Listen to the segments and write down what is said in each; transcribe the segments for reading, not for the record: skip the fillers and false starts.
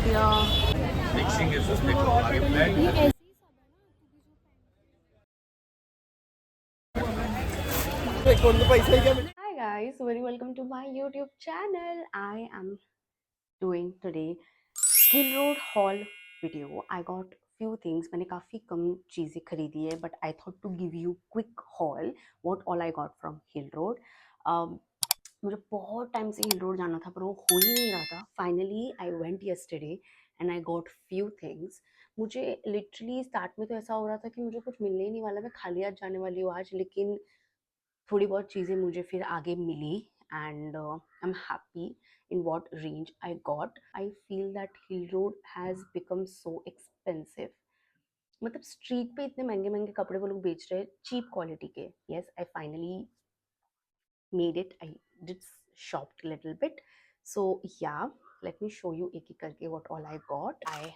दिया। मिक्सिंग है सस्ते को आगे blend. Hi guys, very welcome to my YouTube channel. I am doing today Hill Road haul video. I got few things. मैंने काफ़ी कम चीज़ें खरीदी है, but I thought to give you quick haul what all I got from Hill Road. मुझे बहुत time से हिल road जाना था पर वो हो ही नहीं रहा था. Finally I went yesterday and I got few things. मुझे लिटरली स्टार्ट में तो ऐसा हो रहा था कि मुझे कुछ मिलने ही नहीं वाला, मैं खाली हाथ जाने वाली हूँ आज, लेकिन थोड़ी बहुत चीज़ें मुझे फिर आगे मिली and I am happy in what range I got. I feel that hill road has become so expensive. मतलब स्ट्रीट पे इतने महंगे महंगे कपड़े वो लोग बेच रहे हैं चीप क्वालिटी के. Yes, I finally made it. I did shopped a little bit. So yeah, let me show you एक एक करके what all I got. I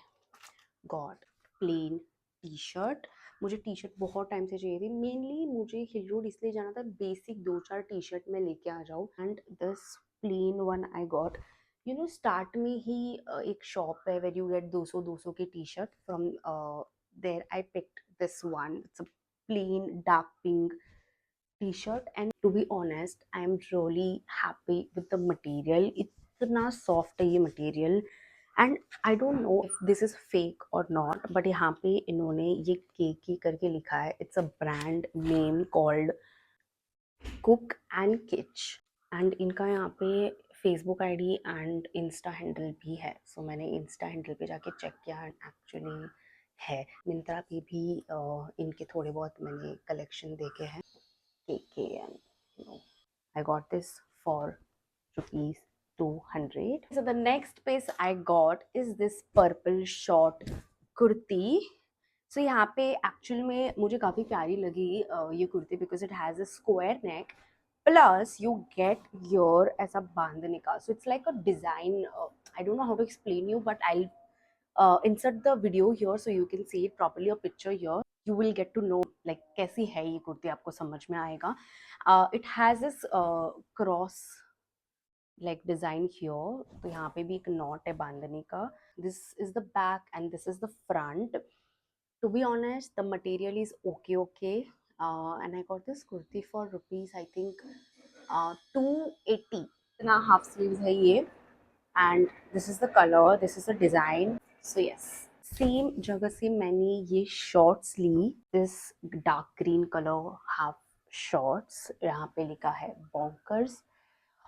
got plain t-shirt. मुझे टी शर्ट बहुत टाइम से चाहिए थी. मेनली मुझे हिल रोड इसलिए जाना था, बेसिक 2-4 टी शर्ट मैं लेके आ जाऊँ. And this plain one I got. You know start में ही एक शॉप है वेर यू गेट 200 की T shirt from there. I picked this one. It's a plain dark pink t-shirt and to be honest I am really happy with the material. इतना soft है ये material and I don't know if this is fake or not, but यहाँ पे इन्होंने ये केकी करके लिखा है. It's a brand name called Cook and Kitch and इनका यहाँ पे Facebook ID and Insta handle भी है. सो मैंने इंस्टा हैंडल पे जाके चेक किया एंड एक्चुअली है. मिंत्रा पे भी इनके थोड़े बहुत मैंने कलेक्शन देखे हैं. KK and you know, I got this for rupees 200. So the next piece I got is this purple short kurti. So यहाँ पे एक्चुअल में मुझे काफ़ी प्यारी लगी ये कुर्ती because it has a square neck plus you get your ऐसा बांधने का. So it's like a design. I don't know how to explain you but I insert the video here so you can see it properly, a picture here. You will get to know like कैसी है ये कुर्ती, आपको समझ में आएगा. It has this cross like design here. तो यहाँ पे भी एक knot है बांधने का. This is the back and this is the front. To be honest, the material is okay. And I got this kurti for rupees I think 280. इतना half sleeves है ये. And this is the color, this is the design. So yes, same जगह से मैंने ये shorts ली. This dark green colour half shorts. यहाँ पे लिखा है बॉन्कर्स.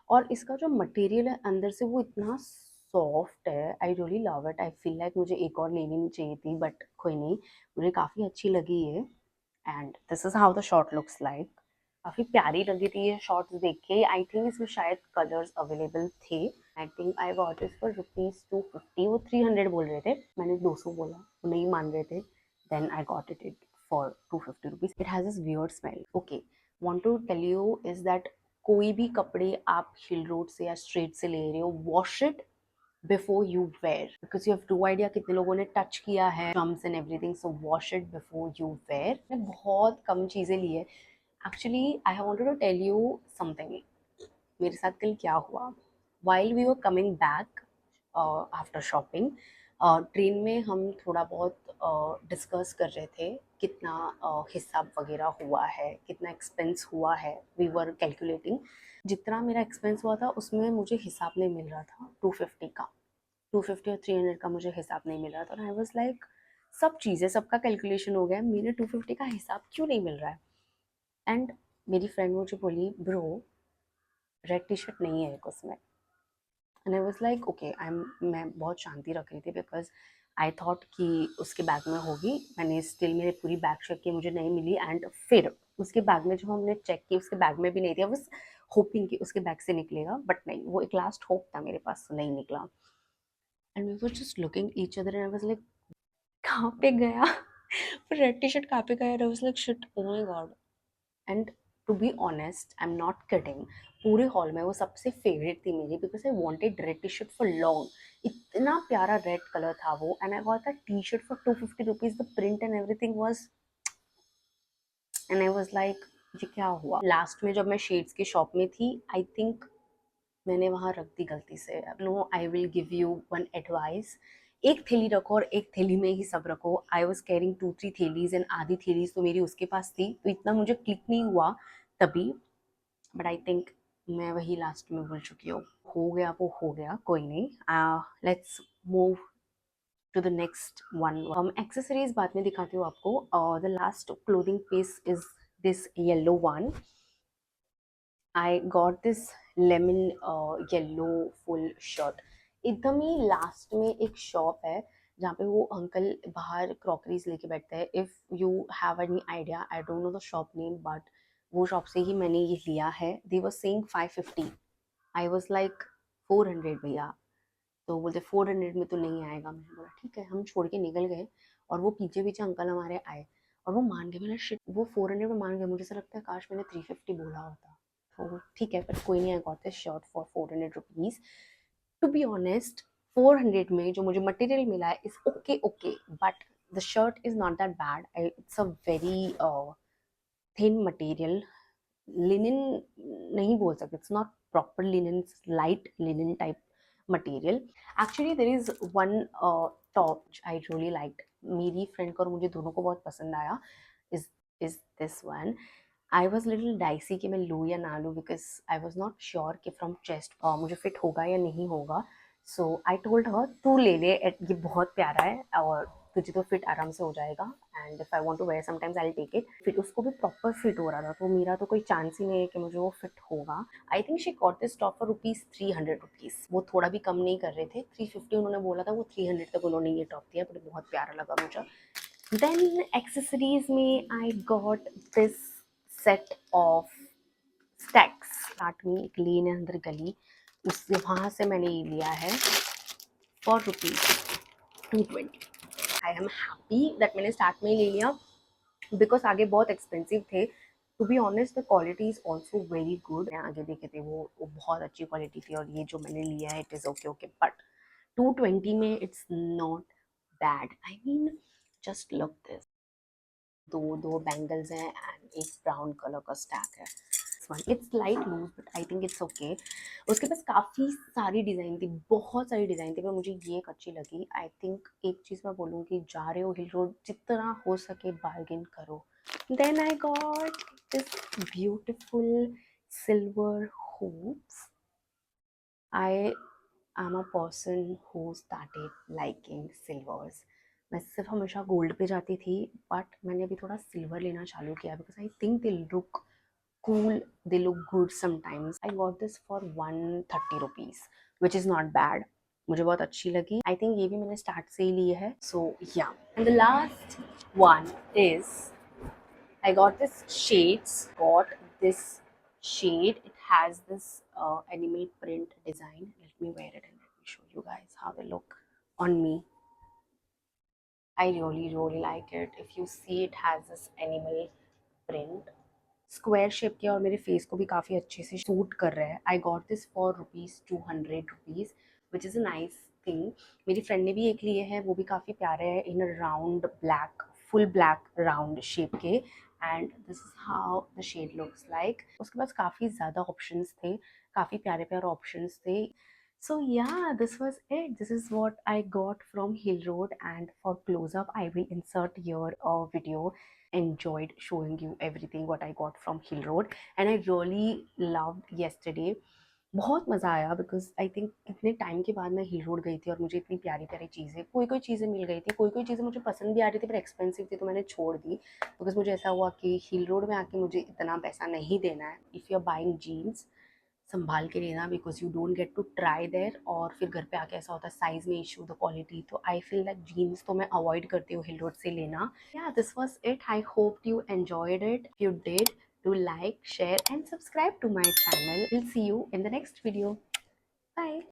और इसका जो मटेरियल है अंदर से वो इतना सॉफ्ट है. I really love it. I feel like मुझे एक और लेनी चाहिए थी बट कोई नहीं, मुझे काफ़ी अच्छी लगी ये. And this is how the short looks like. काफ़ी प्यारी लगी थी ये शॉर्ट्स देख के. आई थिंक इसमें शायद कलर्स अवेलेबल थे. I think I got it for rupees 250. वो 300 बोल रहे थे, मैंने 200 बोला, वो नहीं मान रहे थे. Then I got it for 250 rupees. It has this weird smell. Okay, want to tell you is that कोई भी कपड़े आप हिल रोड से या स्ट्रीट से ले रहे हो, wash it before you wear because you have no idea कितने लोगों ने टच किया है jumps and everything. So wash it before you wear. मैंने बहुत कम चीज़ें ली है. Actually I wanted to tell you something. मेरे साथ कल क्या हुआ. While we were coming back after shopping, train में हम थोड़ा बहुत डिस्कस कर रहे थे कितना हिसाब वगैरह हुआ है, कितना एक्सपेंस हुआ है. We were calculating. जितना मेरा एक्सपेंस हुआ था उसमें मुझे हिसाब नहीं मिल रहा था. 250 का, 250 और 300 का मुझे हिसाब नहीं मिल रहा था. आई वॉज लाइक सब चीज़ें सबका कैलकुलेशन हो गया, मेरे 250 का हिसाब क्यों नहीं मिल रहा है. एंड मेरी फ्रेंड मुझे बोली ब्रो रेड टी शर्ट नहीं है एक उसमें. And I was like okay. मैं बहुत शांति रख रही थी बिकॉज आई थॉट कि उसके बैग में होगी. मैंने स्टिल मेरे पूरी बैग चेक की, मुझे नहीं मिली. एंड फिर उसके बैग में जब हमने चेक की उसके बैग में भी नहीं थी. आई वॉज होपिंग कि उसके बैग से निकलेगा बट नहीं, वो एक लास्ट होप था मेरे पास, नहीं निकला. And we were just looking each other and I was like कहाँ पे गया. फिर रेड टी शर्ट कहाँ पे गया. I was like shit, oh my god. And to be honest I am not kidding, पूरे हॉल में वो सबसे फेवरेट थी मेरी because I wanted red T shirt for long. इतना प्यारा रेड कलर था वो. And I got that T shirt for 250 rupees. The print and everything was. And I was like ये क्या हुआ. लास्ट में जब मैं शेड्स की शॉप में थी आई थिंक मैंने वहाँ रख दी गलती से. No, I will give you one advice. एक थैली रखो और एक थैली में ही सब रखो. आई वॉज कैरिंग 2-3 थैलीज एंड आधी थैलीज तो मेरी उसके पास थी, तो इतना मुझे क्लिक नहीं हुआ तभी. बट आई थिंक मैं वही लास्ट में बोल चुकी हूँ. हो गया वो हो गया, कोई नहीं. Let's move to the next one. Accessories बाद में दिखाती हूँ आपको. The last clothing piece is this yellow one. I got this lemon yellow full shirt. एकदम ही लास्ट में एक शॉप है जहाँ पे वो अंकल बाहर क्रॉकरीज लेके बैठते हैं. If you have any idea, I don't know the shop name, but वो शॉप से ही मैंने ये लिया है. They were saying 550. I was like 400 भैया. तो बोलते 400 में तो नहीं आएगा. मैंने बोला ठीक है. हम छोड़ के निकल गए और वो पीछे पीछे अंकल हमारे आए और वो मान गए. मैंने शिट, वो 400 में मान गए. मुझे ऐसा लगता है काश मैंने 350 बोला होता. तो ठीक है, पर कोई नहीं. I got this shirt for 400 rupees. To be honest, 400 में जो मुझे मटेरियल मिला है is okay okay, but the shirt is not that bad. It's a very thin material. Linen नहीं बोल सकते. It's not proper linen, light linen type material. Actually there is one top I really like. मेरी friend को और मुझे दोनों को बहुत पसंद आया. Is is this one. I was little dicey कि मैं लूँ या ना लूँ, because I was not sure कि फ्रॉम चेस्ट मुझे फिट होगा या नहीं होगा. सो आई टोल्ड हर तू ले ले, ये बहुत प्यारा है और तुझे तो फिट आराम से हो जाएगा. And if I want to wear sometimes I will take it. फिर उसको भी प्रॉपर फिट हो रहा था, तो मेरा तो कोई चांस ही नहीं है कि मुझे वो फिट होगा. I think she got this top for ₹300. वो थोड़ा भी कम नहीं कर रहे थे. 350 उन्होंने बोला था, वो 300 तक उन्होंने ये टॉप दिया. बट बहुत प्यारा लगा मुझे. देन एक्सेसरीज में आई got this set of stacks. Start में एक लेन है अंदर गली, उससे वहाँ से मैंने ये लिया है for ₹220. I am happy that मैंने स्टार्ट में ही ले लिया, बिकॉज आगे बहुत एक्सपेंसिव थे. To be honest the quality is also very good. आगे देखे थे वो बहुत अच्छी क्वालिटी थी, और ये जो मैंने लिया है it is okay okay, but 220 में it's not bad. I mean just look this. दो दो बैंगल्स हैं एंड एक ब्राउन कलर का स्टैक है. It's light loose but I think it's okay. उसके पास काफ़ी सारी डिज़ाइन थी, बहुत सारी डिज़ाइन थी, पर मुझे ये एक अच्छी लगी. आई थिंक एक चीज़ मैं बोलूँगी, जा रहे हो हिल रोड, जितना हो सके बार्गेन करो. Then I got this beautiful silver hoops. I am a person who started liking silvers. मैं सिर्फ हमेशा गोल्ड पे जाती थी, बट मैंने अभी थोड़ा सिल्वर लेना चालू किया, because I think they look cool, they look good sometimes. I got this for 130 rupees, which is not bad. मुझे बहुत अच्छी लगी. आई थिंक ये भी मैंने स्टार्ट से ही ली है. सो या, and the last one is I got this shades. Got this shade. It has this animal print design. Let me wear it and let me show you guys how they look on me. I really like it. If you see, it has this animal print. Square shape के और मेरे face को भी काफ़ी अच्छे से suit कर रहा है. आई got this for ₹200, which is a nice thing. मेरी फ्रेंड ने भी एक लिए है, वो भी काफ़ी प्यारे हैं, in a round black, full black round shape के. And this is how the shade looks like. उसके पास काफ़ी ज़्यादा ऑप्शंस थे, काफ़ी प्यारे प्यारे ऑप्शंस थे. So yeah, this was it. This is what I got from Hill Road, and for close up I will insert here a video. Enjoyed showing you everything what I got from Hill Road, and I really loved yesterday. बहुत मज़ा आया, because I think इतने time के बाद मैं हिल road गई थी और मुझे इतनी प्यारी प्यारी चीज़ें, कोई कोई चीज़ें मिल गई थी, कोई कोई चीज़ें मुझे पसंद भी आ रही थी पर एक्सपेंसिव थी, तो मैंने छोड़ दी. बिकॉज मुझे ऐसा हुआ कि हिल रोड में आके मुझे इतना पैसा नहीं देना है. If you are buying jeans, संभाल के लेना, because you don't get to try there, और फिर घर पे आके ऐसा होता है साइज में इशू, द क्वालिटी. तो आई फील लाइक जीन्स तो मैं अवॉइड करती हूँ हिल रोड से लेना. या this was it. I hope you enjoyed it. You did, do like, share and subscribe to my channel. We'll see you in the next video. Bye.